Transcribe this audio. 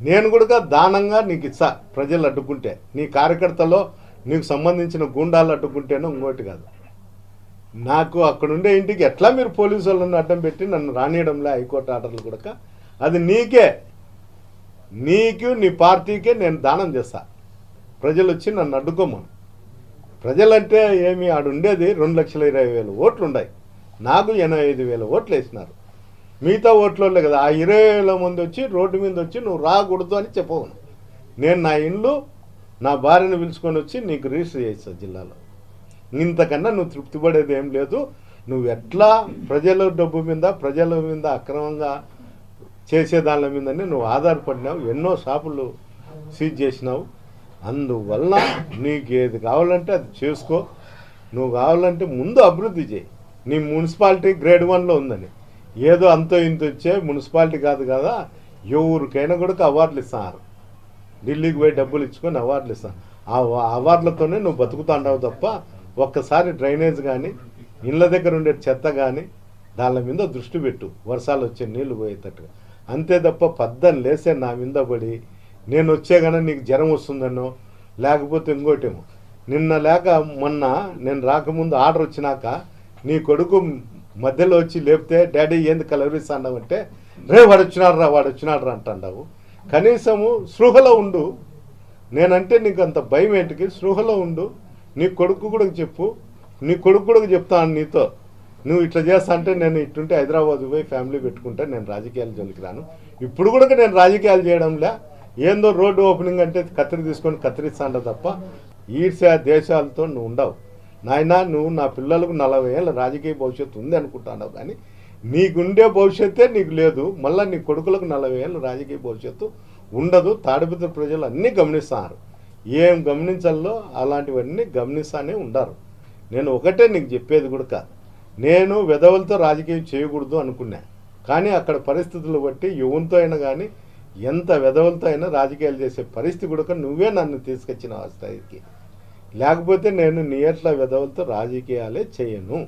నేను కూడా దానంగా నీకు ఇస్తా. ప్రజలు అడ్డుకుంటే, నీ కార్యకర్తలో నీకు సంబంధించిన గూండాలు అడ్డుకుంటేనో ఇంకోటి కాదు. నాకు అక్కడుండే ఇంటికి ఎట్లా మీరు పోలీసు వాళ్ళని అడ్డం పెట్టి నన్ను రానియడంలే హైకోర్టు ఆర్డర్లు కూడా, అది నీకు నీ పార్టీకే నేను దానం చేస్తా. ప్రజలు వచ్చి నన్ను అడ్డుకోమను. ప్రజలంటే ఏమి, ఆడుండేది 2,20,000 ఓట్లు ఉన్నాయి. నాకు 85,000 ఓట్లు వేసినారు. మిగతా ఓట్లోనే కదా ఆ 20,000 మంది వచ్చి రోడ్డు మీద వచ్చి నువ్వు రాకూడదు అని చెప్పవను. నేను నా ఇండ్లు నా భార్యను పిలుచుకొని వచ్చి నీకు రిజిస్టర్ చేస్తా జిల్లాలో. ఇంతకన్నా నువ్వు తృప్తి పడేది ఏం లేదు. నువ్వు ఎట్లా ప్రజల డబ్బు మీద, ప్రజల మీద అక్రమంగా చేసే దాని మీదనే నువ్వు ఆధారపడినావు. ఎన్నో షాపులు సీజ్ చేసినావు. అందువల్ల నీకు ఏది కావాలంటే అది చేసుకో. నువ్వు కావాలంటే ముందు అభివృద్ధి చేయి. నీ మున్సిపాలిటీ గ్రేడ్ 1లో ఉందని ఏదో అంతో ఇంత వచ్చే మున్సిపాలిటీ కాదు కదా. ఎవరికైనా కూడా అవార్డులు ఇస్తున్నారు. ఢిల్లీకి పోయి డబ్బులు ఇచ్చుకొని అవార్డులు ఇస్తాను. ఆ అవార్డులతోనే నువ్వు బతుకుతాండావు తప్ప ఒక్కసారి డ్రైనేజ్ కానీ, ఇళ్ళ దగ్గర ఉండే చెత్త కానీ దాని మీద దృష్టి పెట్టు. వర్షాలు వచ్చే నీళ్లు పోయేటట్టుగా. అంతే తప్ప పద్దం లేసే నా మీద పడి నేను వచ్చే కానీ నీకు జ్వరం వస్తుందనో లేకపోతే ఇంకోటేమో. నిన్న లేక మొన్న నేను రాకముందు ఆర్డర్ వచ్చినాక నీ కొడుకు మధ్యలో వచ్చి లేపితే డాడీ ఏంది కలవరిస్తాండావంటే వాడు వచ్చినాడు రా అంటాండావు. కనీసము స్పృహలో ఉండు. నేనంటే నీకు అంత భయం ఏంటికి? స్పృహలో ఉండు. నీ కొడుకు కూడా చెప్పు. నీ కొడుకు కూడా చెప్తాను నీతో. నువ్వు ఇట్లా చేస్తా అంటే నేను ఇట్టుంటే హైదరాబాద్ పోయి ఫ్యామిలీ పెట్టుకుంటే నేను రాజకీయాలు జోలికి రాను. ఇప్పుడు కూడా నేను రాజకీయాలు చేయడంలే. ఏందో రోడ్డు ఓపెనింగ్ అంటే కత్తిరి తీసుకొని కత్తిరిస్తాండ తప్ప ఈర్ష్య దేశాలతో నువ్వు ఉండవు నాయనా. నువ్వు నా పిల్లలకు 40 ఏళ్ళ రాజకీయ భవిష్యత్తు ఉంది అనుకుంటున్నావు, కానీ నీకుండే భవిష్యత్తే నీకు లేదు. మళ్ళీ నీ కొడుకులకు 40 ఏళ్ళ రాజకీయ భవిష్యత్తు ఉండదు. తాడిపత్రి ప్రజలు అన్నీ గమనిస్తున్నారు. ఏం గమనించాలో అలాంటివన్నీ గమనిస్తానే ఉండారు. నేను ఒకటే నీకు చెప్పేది కూడా, నేను వెధవలతో రాజకీయం చేయకూడదు అనుకున్నా. కానీ అక్కడ పరిస్థితులు బట్టి ఎవరితో అయినా కానీ ఎంత వెధవలతో అయినా రాజకీయాలు చేసే పరిస్థితి కూడా నువ్వే నన్ను తీసుకొచ్చిన ఆ స్థాయికి. లేకపోతే నేను నీ ఎట్లా వెధవలతో రాజకీయాలే చేయను.